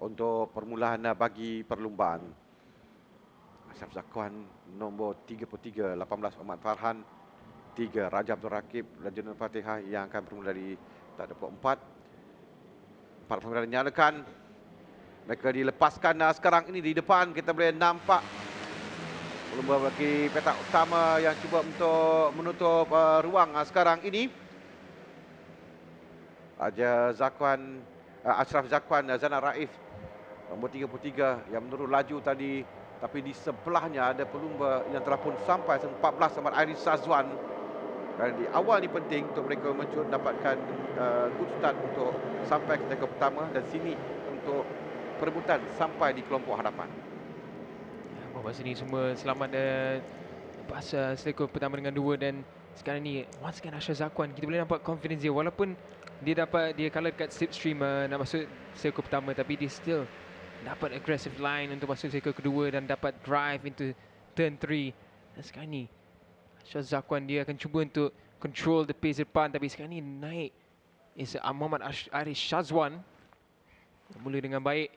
untuk permulaan bagi perlumbaan. Ashraf Zakwan nombor 33, 18 Ahmad Farhan, 3 Raja Abdul Rakib, Rajunul Fatihah yang akan bermula dari tak 24. 4 pemain dinyalakan. Mereka dilepaskan sekarang ini di depan kita boleh nampak pelumba bagi petak utama yang cuba untuk menutup ruang sekarang ini. Ashraf Zakwan, Zana Raif nombor 33 yang menurun laju tadi, tapi di sebelahnya ada pelumba yang telah pun sampai 14 Ahmad Airis Sazwan. Dan di awal ni penting untuk mereka dapatkan good start untuk sampai ke tackle pertama dan sini untuk perebutan sampai di kelompok hadapan. Bawa sini semua selamat lepas tackle pertama dengan 2 dan sekarang ni once again Ashraf Zakwan kita boleh nampak confidence dia walaupun dia kalah dekat slipstream nak masuk circle pertama, tapi dia still dapat aggressive line untuk masuk circle kedua dan dapat drive into turn 3. Dan sekarang ni Ashraf Zakwan dia akan cuba untuk control the pace depan, tapi sekarang ni naik is Muhammad Airis Sazwan mula dengan baik.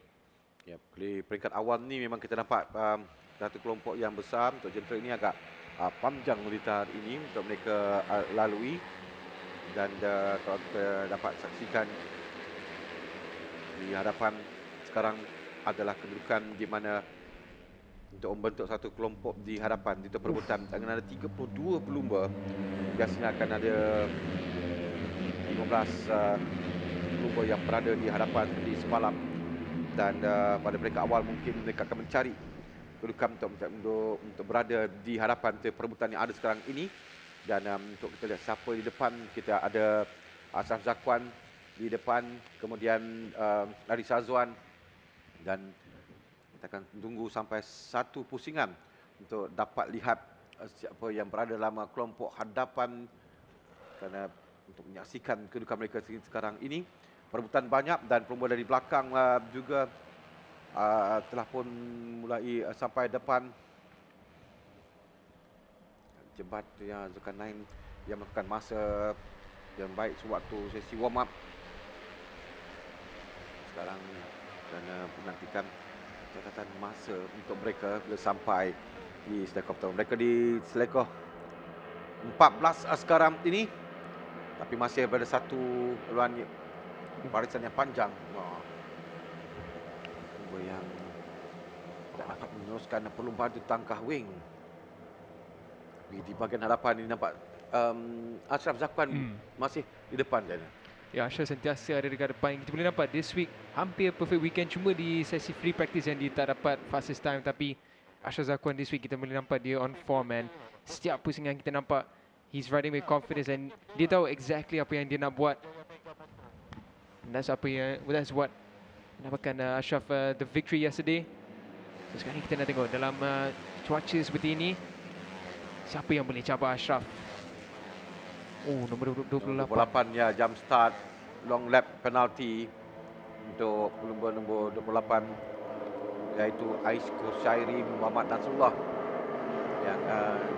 Ya, di peringkat awal ni memang kita nampak satu kelompok yang besar untuk jentera ini agak panjang melita hari ini untuk mereka lalui. Dan kalau kita dapat saksikan di hadapan sekarang adalah kedudukan di mana untuk membentuk satu kelompok di hadapan itu perebutan dengan ada 32 pelumba. Biasanya akan ada 15 pelumba yang berada di hadapan di semalam. Dan pada peringkat awal mungkin mereka akan mencari kedudukan untuk berada di hadapan perebutan yang ada sekarang ini. Dan untuk kita lihat siapa di depan, kita ada Ashraf Zakwan di depan, kemudian Airis Sazwan, dan kita akan tunggu sampai satu pusingan untuk dapat lihat siapa yang berada dalam kelompok hadapan, kerana untuk menyaksikan kedudukan mereka sekarang ini. Perebutan banyak dan pelumba dari belakang juga telah pun mulai sampai depan. Jebat yang Zulkarnain yang melakukan masa yang baik sewaktu sesi warm up. Sekarang kerana menantikan catatan masa untuk mereka bila sampai di selekoh pertama. Mereka di selekoh 14 sekarang ini, tapi masih ada satu barisan yang panjang. Yang tidak dapat meneruskan perlumbaan itu tangkah wing. Di bahagian hadapan ini nampak Ashraf Zakwan masih di depan dia. Ya, Ashraf sentiasa ada dekat depan. Kita boleh nampak this week hampir perfect weekend, cuma di sesi free practice yang dia tak dapat fastest time, tapi Ashraf Zakwan this week kita boleh nampak dia on form, and setiap pusingan kita nampak he's riding with confidence and dia tahu exactly apa yang dia nak buat. That's what dapatkan Ashraf the victory yesterday. So sekarang ni kita nak tengok dalam cuaca seperti ini, siapa yang boleh cabar Ashraf. Nombor 28 ya, jump start long lap penalty untuk pelumba nombor 28 iaitu Ais Kushairi Muhammad Nasrullah yang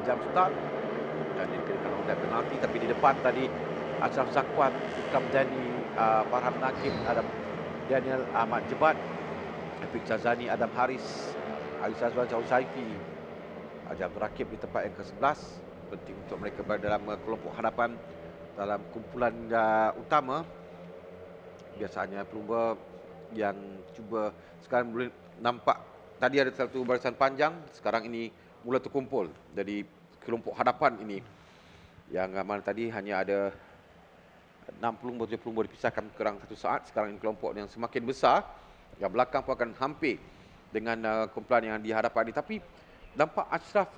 jump start dan diberikan long lap penalty. Tapi di depan tadi Ashraf Zakwan, Ikram Dani, Farham Nakib, ada Daniel Ahmad Jebat, Afiq Chazani, Adam Haris, Airis Sazwan, Jauh Saifi, Raja Abdul Rakib di tempat yang ke-11. Penting untuk mereka berada dalam kelompok hadapan dalam kumpulan utama. Biasanya pelumba yang cuba sekarang boleh nampak tadi ada satu barisan panjang, sekarang ini mula terkumpul. Jadi kelompok hadapan ini yang mana tadi hanya ada 6 pelumba, 7 pelumba dipisahkan kurang 1 saat. Sekarang ini kelompok yang semakin besar, yang belakang pun akan hampir dengan kumpulan yang di hadapan ini. Tapi nampak Ashraf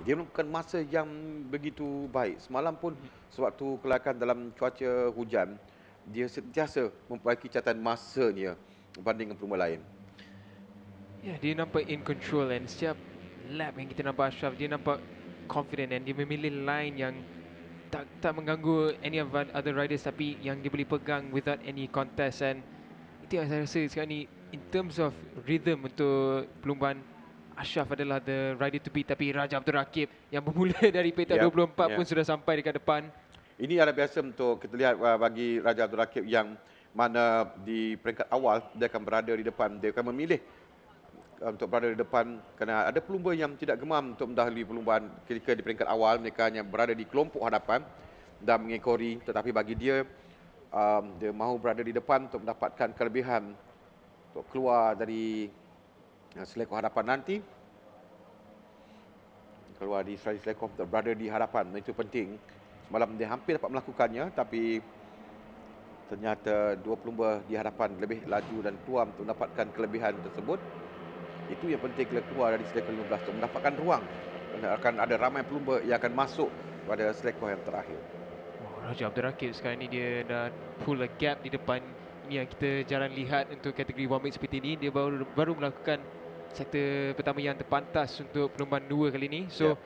dia melakukan masa yang begitu baik. Semalam pun sewaktu kelayakan dalam cuaca hujan, dia sentiasa memperbaiki catatan masanya berbanding dengan pelumba lain. Ya, dia nampak in control, and setiap lap yang kita nampak Ashraf, dia nampak confident and dia memilih line yang tak mengganggu any of other riders, tapi yang dia boleh pegang without any contest. And itu yang saya rasa sekarang ni in terms of rhythm untuk perlumbaan, Ashraf adalah the rider to beat. Tapi Raja Abdul Rakib yang bermula dari petak 24 pun sudah sampai dekat depan. Ini adalah biasa untuk kita lihat bagi Raja Abdul Rakib yang mana di peringkat awal dia akan berada di depan, dia akan memilih untuk berada di depan kerana ada pelumba yang tidak gemam untuk mendahului perlumbaan ketika di peringkat awal. Mereka hanya berada di kelompok hadapan dan mengekori, tetapi bagi dia dia mahu berada di depan untuk mendapatkan kelebihan untuk keluar dari selekor hadapan nanti, keluar di strategi selekor untuk berada di hadapan. Itu penting. Semalam dia hampir dapat melakukannya, tapi ternyata dua pelumba di hadapan lebih laju dan keluar untuk mendapatkan kelebihan tersebut. Itu yang penting bila keluar dari selekor 15 untuk mendapatkan ruang. Kerana akan ada ramai pelumba yang akan masuk pada selekor yang terakhir. Oh, Raja Abdul Rakib sekarang ni dia dah pull a gap di depan. Ini yang kita jarang lihat untuk kategori 1 mix seperti ini. Dia baru melakukan sektor pertama yang terpantas untuk perlumbaan 2 kali ini. So,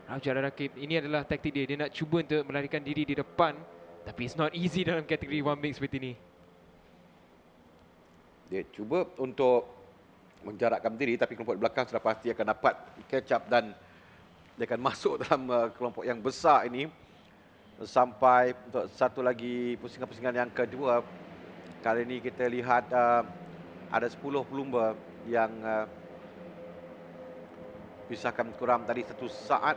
Raja Abdul Rakib, ini adalah taktik dia. Dia nak cuba untuk melarikan diri di depan. Tapi it's not easy dalam kategori 1 mix seperti ini. Dia cuba untuk menjarakkan diri, tapi kelompok di belakang sudah pasti akan dapat catch up dan dia akan masuk dalam kelompok yang besar ini. Sampai untuk satu lagi pusingan-pusingan yang kedua. Kali ini kita lihat ada 10 pelumba yang pisahkan kurang dari 1 saat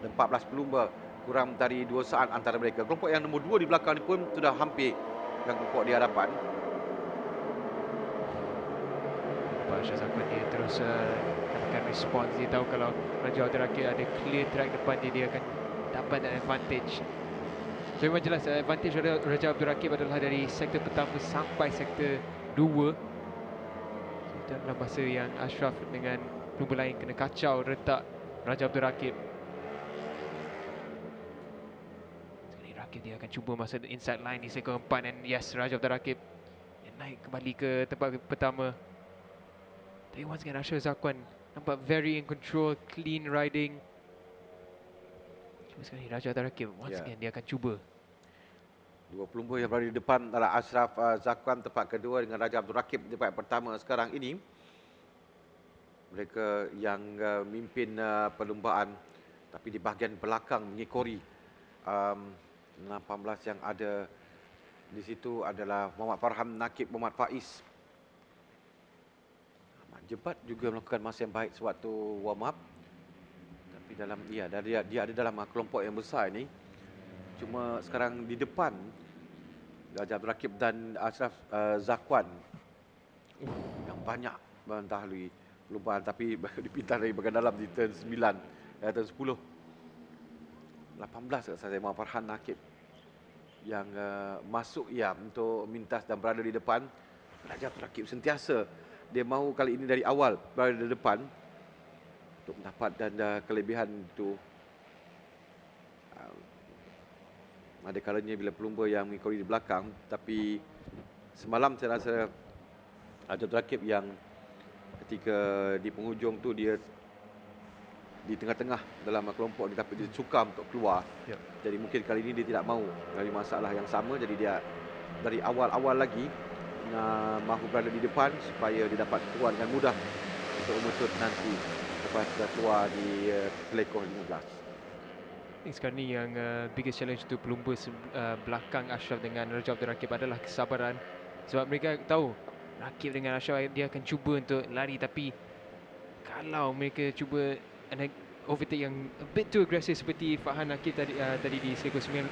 dan 14 pelumba kurang dari 2 saat antara mereka. Kelompok yang nombor 2 di belakang ini pun sudah hampir dengan kelompok di hadapan. Syah Zakwan dia terus dapatkan respons. Dia tahu kalau Raja Abdul Rakib ada clear track depan dia, dia akan dapat that advantage. So memang jelas advantage Raja Abdul Rakib adalah dari sektor pertama sampai sektor 2. Itu adalah masa yang Ashraf dengan pelumba lain kena kacau retak Raja Abdul Rakib. Sekali Rakib dia akan cuba masuk inside line di sektor 4, and yes, Raja Abdul Rakib dia naik kembali ke tempat pertama. Tapi once again Ashraf Zakwan nampak very in control, clean riding. Cuma sekali Raja Abdul Rakib once again dia akan cuba. Dua pelumba yang berada di depan adalah Ashraf Zakwan tempat kedua dengan Raja Abdul Rakib tempat pertama sekarang ini. Mereka yang memimpin perlumbaan, tapi di bahagian belakang mengekori 18 yang ada di situ adalah Muhammad Farhan, Nakib Muhammad Faiz. Jebat juga melakukan masa yang baik sewaktu warm up. Tapi dalam dia ada dalam kelompok yang besar ini. Cuma sekarang di depan Raja Abdul Rakib dan Ashraf Zakwan yang banyak mendahului perlumbaan, tapi dipintas dari bahagian dalam di turn 9, turn 10. 18 saya Muhammad Farhan, Nakib yang masuk untuk mintas dan berada di depan. Raja Abdul Rakib sentiasa dia mahu kali ini dari awal berada di depan untuk mendapat dan kelebihan itu. Ada kalanya bila pelumba yang mengikori di belakang, tapi semalam saya rasa Raja Abdul Rakib yang ketika di penghujung tu dia di tengah-tengah dalam kelompok ni, tapi dia sukar untuk keluar. Jadi mungkin kali ini dia tidak mahu dari masalah yang sama, jadi dia dari awal-awal lagi mahu berada di depan supaya dia dapat keluar dengan mudah untuk memutus nanti lepas keluar di selekor 15. Sekarang ni yang biggest challenge untuk pelumba belakang Ashraf dengan Raja Abdul Rakib adalah kesabaran. Sebab mereka tahu Rakib dengan Ashraf dia akan cuba untuk lari, tapi kalau mereka cuba overtake yang a bit too aggressive seperti Farhan Nakib tadi di selekor 9,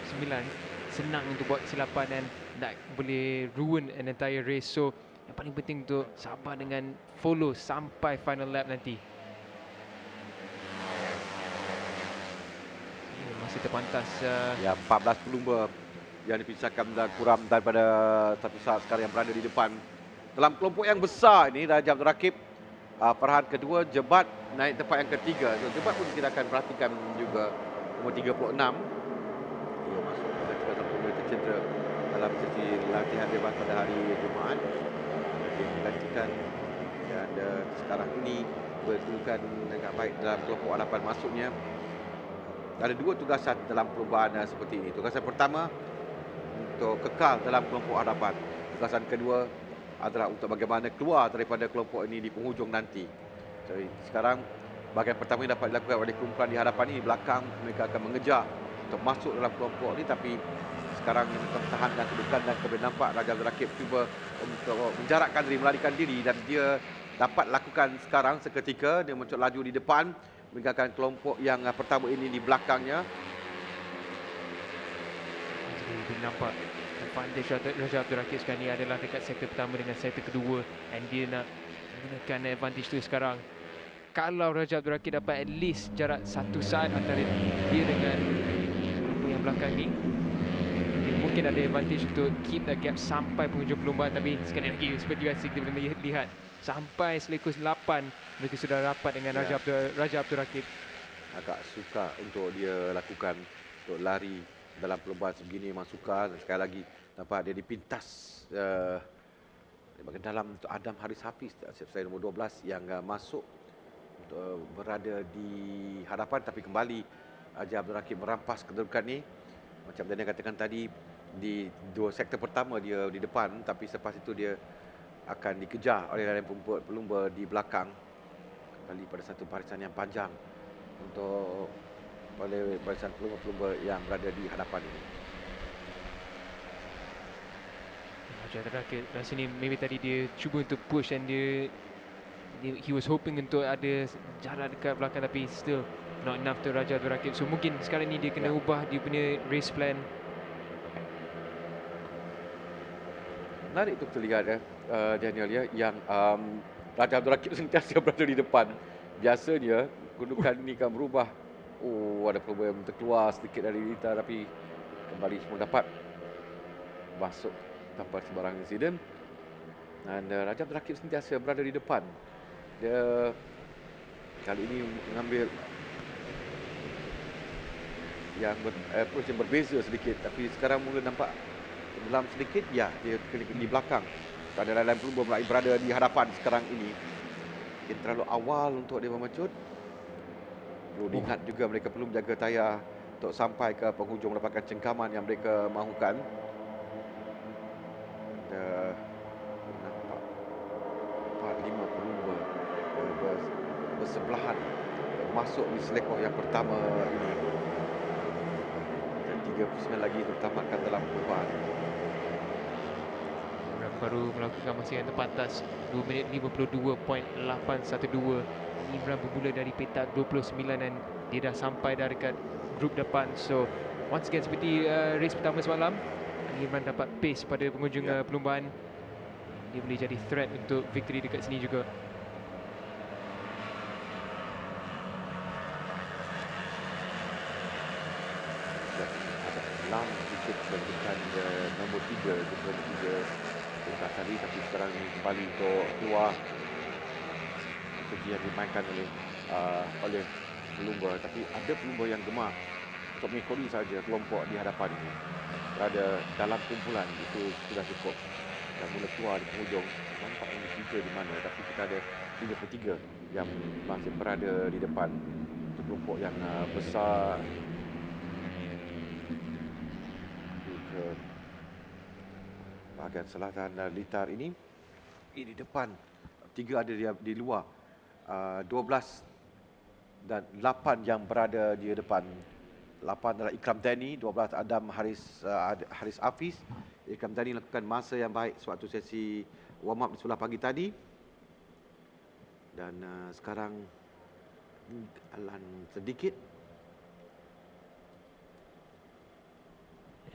senang untuk buat kesilapan dan tak boleh ruin an entire race. So yang paling penting untuk sabar dengan follow sampai final lap nanti. Masih terpantas 14 pelumba yang dipisahkan dan kurang daripada 1 saat sekarang yang berada di depan. Dalam kelompok yang besar ini Raja Abdul Rakib, Farhan kedua, Jebat naik tempat yang ketiga. So, Jebat pun kita akan perhatikan juga umur 36. Dia masuk ke 30 tercedera dalam sesi latihan bebas pada hari Jumaat. Dia digantikan dan sekarang ini berkedudukan dengan baik dalam kelompok hadapan masuknya. Ada 2 tugasan dalam perlombaan seperti ini. Tugasan pertama untuk kekal dalam kelompok hadapan. Tugasan kedua adalah untuk bagaimana keluar daripada kelompok ini di penghujung nanti. Jadi sekarang bahagian pertama yang dapat dilakukan oleh kumpulan di hadapan ini, di belakang mereka akan mengejar untuk masuk dalam kelompok ini, tapi sekarang yang mempertahankan kedudukan dan kemudian nampak Raja Abdul Rakib cuba untuk menjarakkan diri, melarikan diri dan dia dapat lakukan sekarang seketika. Dia mencoba laju di depan meninggalkan kelompok yang pertama ini di belakangnya. Jadi boleh nampak advantage Raja Abdul Rakib sekarang ni adalah dekat sektor pertama dengan sektor kedua, and dia nak menggunakan advantage tu sekarang. Kalau Raja Abdul Rakib dapat at least jarak 1 saat antara dia dengan yang belakang ni, dia mungkin ada advantage untuk keep the gap sampai penghujung perlombaan. Tapi sekali lagi seperti biasa kita boleh lihat sampai selekus 8 mereka sudah rapat dengan Raja Abdul Rakib. Agak sukar untuk dia lakukan, untuk lari dalam perlombaan sebegini memang sukar. Dan sekali lagi nampak dia dipintas dalam untuk Adam Haris Hafiz, saya nombor 12 yang masuk untuk berada di hadapan, tapi kembali Raja Abdul Rakib merampas kedudukan ni. Macam Daniel katakan tadi, di dua sektor pertama dia di depan, tapi selepas itu dia akan dikejar oleh lain pelumba di belakang. Kembali pada satu barisan yang panjang untuk oleh barisan pelumba-pelumba yang berada di hadapan ini. Raja Abdul Rakib kat sini maybe tadi dia cuba untuk push, and he was hoping untuk ada jarak dekat belakang, tapi still not enough to Raja Abdul Rakib. So mungkin sekarang ni dia kena ubah dia punya race plan. Menarik itu kita lihat Daniel ya, yang Raja Abdul Rakib sentiasa berada di depan. Biasanya kedudukan ini akan berubah. Ada pelumba yang terkeluar sedikit dari litar, tapi kembali semua dapat masuk tanpa sebarang insiden. Dan Raja Abdul Rakib sentiasa berada di depan. Dia kali ini mengambil yang approach yang berbeza sedikit, tapi sekarang mula nampak dalam sedikit dia di belakang. Ada lain pelumba berada di hadapan sekarang ini. Mungkin terlalu awal untuk dia memecut. Perlu diingat juga mereka perlu menjaga tayar untuk sampai ke penghujung mendapatkan cengkaman yang mereka mahukan. Nampak 5 pelumba bersebelahan masuk di selekoh yang pertama ini. Dan 39 lagi untuk tamatkan dalam perlombaan. Baru melakukan masa yang terpantas 2 minit 52.812. Imran bermula dari petak 29 dan dia dah sampai dah dekat grup depan. So once again seperti race pertama semalam, Imran dapat pace pada penghujung perlombaan. Dia boleh jadi threat untuk victory dekat sini juga. Lam sedikit berdekat nombor 3 tengah tadi, tapi sekarang ini kembali untuk keluar. Strategi yang dimainkan oleh pelumba, tapi ada pelumba yang gemar untuk mengikuti saja kelompok di hadapan ini. Berada dalam kumpulan itu sudah cukup. Dan mula keluar di penghujung, nampak nombor 3 di mana, tapi kita ada 33 yang masih berada di depan. Itu kelompok yang besar. Bahagian selatan litar ini di depan, 3 ada di luar, 12 dan 8 yang berada di depan. 8 adalah Ikram Dani, 12 Adam Haris Hafiz. Ikram Dani lakukan masa yang baik sewaktu sesi warm up di sebelah pagi tadi. Dan sekarang Alan sedikit.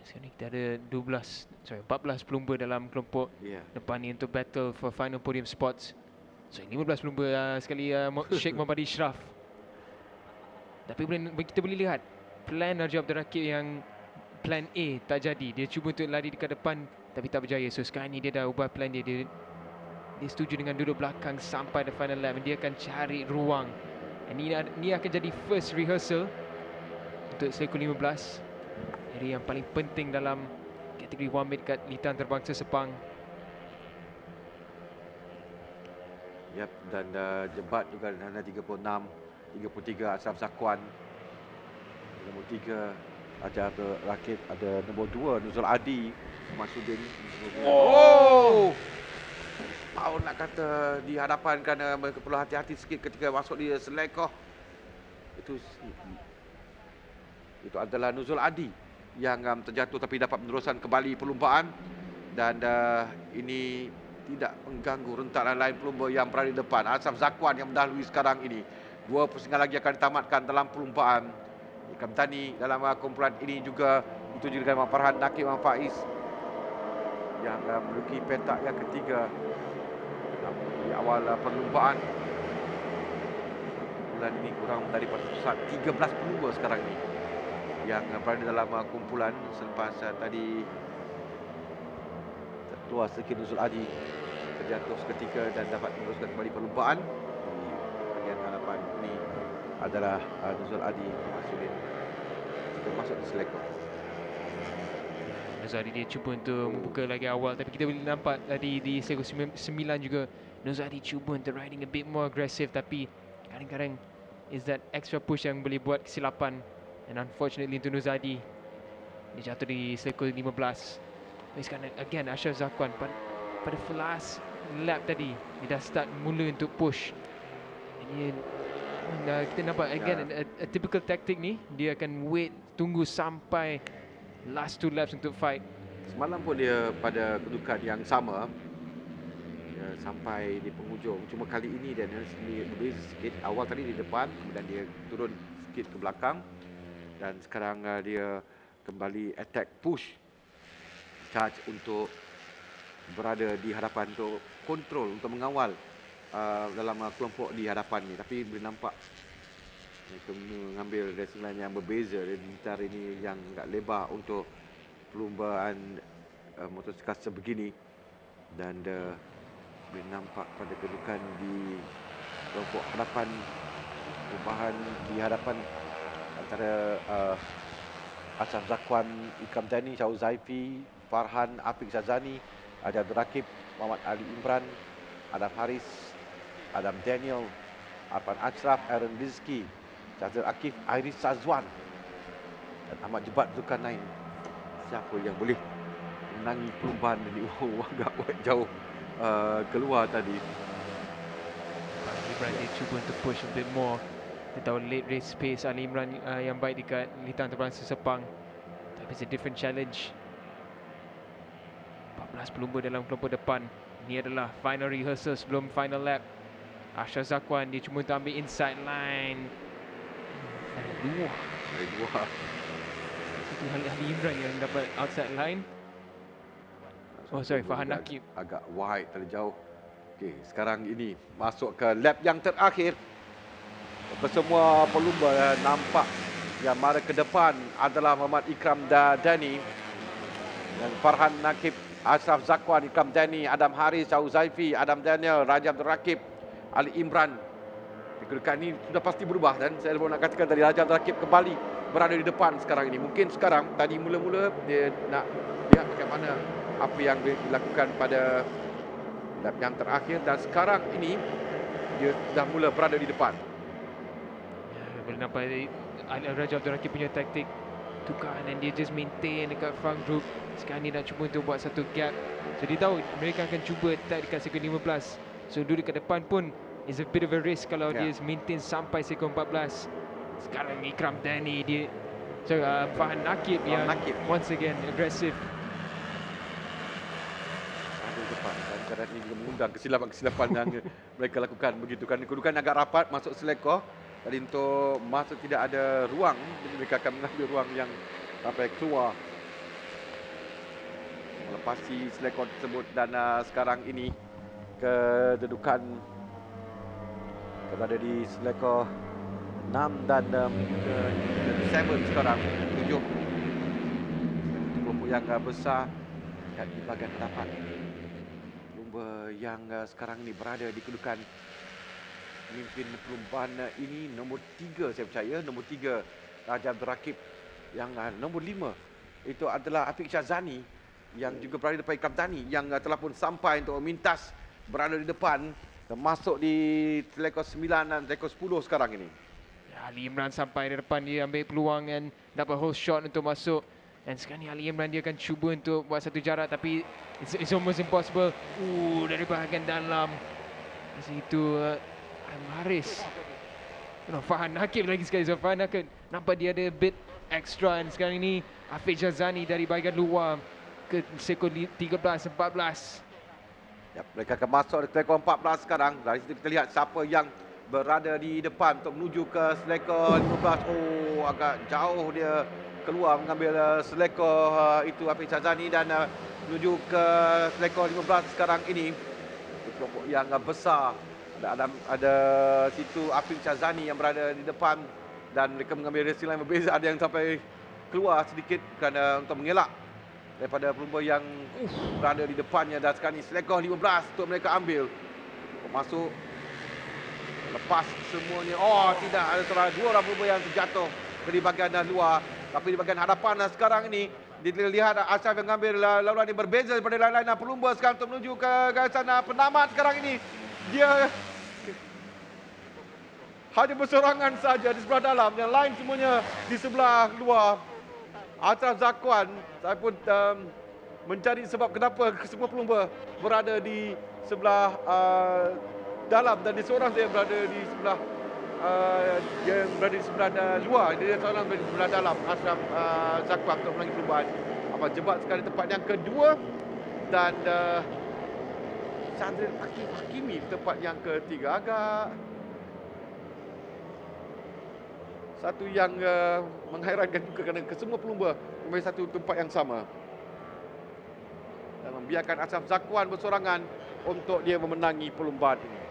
Sekarang ni kita ada 14 pelumba dalam kelompok depan ni untuk battle for final podium spots. So 15 pelumba sekali Sheikh Muhammad Ishraf. Tapi kita boleh lihat plan Raja Abdul Rakib yang plan A tak jadi. Dia cuba untuk lari dekat depan tapi tak berjaya. So sekarang ni dia dah ubah plan dia. Dia setuju dengan duduk belakang sampai the final lap. Dia akan cari ruang. And ini akan jadi first rehearsal untuk seleku 15. Area yang paling penting dalam kategori 1 mid kat litar antarabangsa Sepang. Dan jebat juga ada 36, 33 Ashraf Zakwan. Nombor 3 Raja Abdul Rakib, ada nombor 2 Nuzul Adi Masudin. Tahu nak kata di hadapan kerana mereka perlu hati-hati sikit ketika masuk di selekoh. Itu adalah Nuzul Adi. yang terjatuh tapi dapat meneruskan kembali perlumbaan. Dan ini tidak mengganggu rentalan lain pelumba yang berada di depan. Ashraf Zakwan yang mendahului sekarang ini. 2 pusingan lagi akan ditamatkan dalam perlumbaan. Ikram Tani dalam kumpulan ini juga dituju dengan Farhan Nakib Faiz yang menduduki petak yang ketiga di awal perlumbaan. Bulan ini kurang daripada 13 pelumba sekarang ini yang berada dalam kumpulan selepas tadi terkeluar sedikit Nuzul Adi, terjatuh seketika dan dapat meneruskan kembali perlumbaan. Di bahagian hadapan ini adalah Nuzul Adi Masulin masuk di selekor. Nuzul Adi dia cuba untuk membuka lagi awal, tapi kita boleh nampak tadi di selekor 9 juga Nuzul Adi cuba untuk riding a bit more aggressive, tapi kadang-kadang is that extra push yang boleh buat kesilapan. And unfortunately untuk Nuzul Adi, dia jatuh di selekor 15. Sekarang again Ashraf Zakwan pada last lap tadi dia dah start mula untuk push. Ini kita nampak again a typical tactic ni, dia akan wait, tunggu sampai last 2 laps untuk fight. Semalam pun dia pada kedudukan yang sama sampai di penghujung. Cuma kali ini dia berbeza sikit. Awal tadi di depan, kemudian dia turun sikit ke belakang. Dan sekarang dia kembali attack push, charge untuk berada di hadapan, untuk kontrol, untuk mengawal dalam kelompok di hadapan ni. Tapi boleh nampak mereka mengambil racing line yang berbeza. Lintar ini yang agak lebar untuk perlumbaan motosikal sebegini. Dan boleh nampak pada kedudukan di kelompok hadapan, perubahan di hadapan antara Ashraf Zakwan, Ikram Tani, Syahul Zaifi, Farhan, Afiq Syazani, Abdul Rakib, Muhammad Ali Imran, Adam Haris, Adam Daniel, Arfan Ashraf, Aaron Rizki, Syazil Akif, Iris Sazwan dan Ahmad Jebat Zulkarnain. Siapa yang boleh menangi perlumbaan ini? Agak jauh keluar tadi. Ali Imran dia cuba untuk push a bit more. Kita tahu late race pace Ali Imran yang baik dekat lintang terbang Sepang, tapi it's a different challenge. 14 pelumba dalam kelompok depan. Ini adalah final rehearsal sebelum final lap. Ashraf Zakwan dia cuma untuk ambil inside line. Dari luar. Itu Ali Imran yang dapat outside line. Oh sorry, Farhan Nakib. Agak wide, terlalu jauh. Okey, sekarang ini masuk ke lap yang terakhir. Kesemua pelumba nampak yang mara ke depan adalah Muhammad Ikram Dani dan Farhan Nakib, Ashraf Zakwan, Ikram Dani, Adam Haris, Syahul Zaifi, Adam Daniel, Raja Abdul Rakib, Ali Imran. Kedudukan ini sudah pasti berubah dan saya nak katakan tadi Raja Abdul Rakib kembali berada di depan sekarang ini. Mungkin sekarang tadi mula-mula dia nak lihat bagaimana apa yang dilakukan pada lap yang terakhir dan sekarang ini dia dah mula berada di depan. Boleh nampak Raja Abdul Rakib punya taktik tukar dan dia just maintain dekat front group. Sekarang ni nak cuba untuk buat satu gap. So dia tahu mereka akan cuba attack dekat sektor 15. So duduk dekat depan pun is a bit of a risk kalau dia maintain sampai sektor 14. Sekarang Ikram Dani dia Farhan Nakib yang once again aggressive. Ada depan dan kadang ini juga mengundang kesilapan-kesilapan yang mereka lakukan begitu kan. Kedudukan agak rapat masuk selekor. Tadi untuk masuk tidak ada ruang, jadi mereka akan mengambil ruang yang sampai keluar melepasi selekor tersebut. Dan sekarang ini kedudukan berada di selekor 6 dan 7 sekarang, 7. Kelompok yang besar dan di bahagian hadapan. Lumba yang sekarang ini berada di kedudukan pemimpin perlumbaan ini nombor 3 saya percaya, nombor 3 Raja Abdul Rakib. Yang nombor 5 itu adalah Afiq Syazani yang juga berada di depan Ikram Tani yang telah pun sampai untuk memintas berada di depan, termasuk di selekor 9 dan selekor 10 sekarang ini. Ali Imran sampai di depan, dia ambil peluang dan dapat whole shot untuk masuk. Dan sekarang ni Ali Imran dia akan cuba untuk buat satu jarak tapi it's almost impossible. Dari bahagian dalam. Masa itu Haris. Farhan Nakib lagi sekali. So Farhan Nakib nampak dia ada a bit extra, dan sekarang ini Hafiz Jazani dari bahagian luar ke sektor 13-14. Ya, mereka akan masuk di selekor 14 sekarang. Dari situ kita lihat siapa yang berada di depan untuk menuju ke selekor 15. Oh, agak jauh dia keluar mengambil selekor itu Hafiz Jazani dan menuju ke selekor 15 sekarang ini. Kelompok yang besar. Ada situ Hafiz Jazani yang berada di depan dan mereka mengambil racing line berbeza. Ada yang sampai keluar sedikit kerana untuk mengelak daripada pelumba yang berada di depannya. Dan sekarang ini selekor 15 untuk mereka ambil. Masuk, lepas semuanya. Oh, tidak, ada dua orang pelumba yang terjatuh dari bahagian luar. Tapi di bahagian hadapan sekarang ini dilihat Ashraf yang mengambil laluan yang berbeza daripada lain-lain pelumba sekarang untuk menuju ke garisan penamat. Sekarang ini dia hanya berserangan saja di sebelah dalam, yang lain semuanya di sebelah luar. Ashraf Zakwan, saya pun mencari sebab kenapa semua pelumba berada di sebelah dalam dan di seorang dia berada di sebelah dia berada di sebelah luar. Dia seorang berada di sebelah dalam. Ashraf Zakwan untuk melangi perubahan. Jebak sekali tempat yang kedua dan Syazril Hakimi tempat yang ketiga. Agak satu yang menghairankan juga kerana kesemua pelumba mempunyai satu tempat yang sama dan membiarkan Ashraf Zakwan bersorangan untuk dia memenangi perlombaan ini.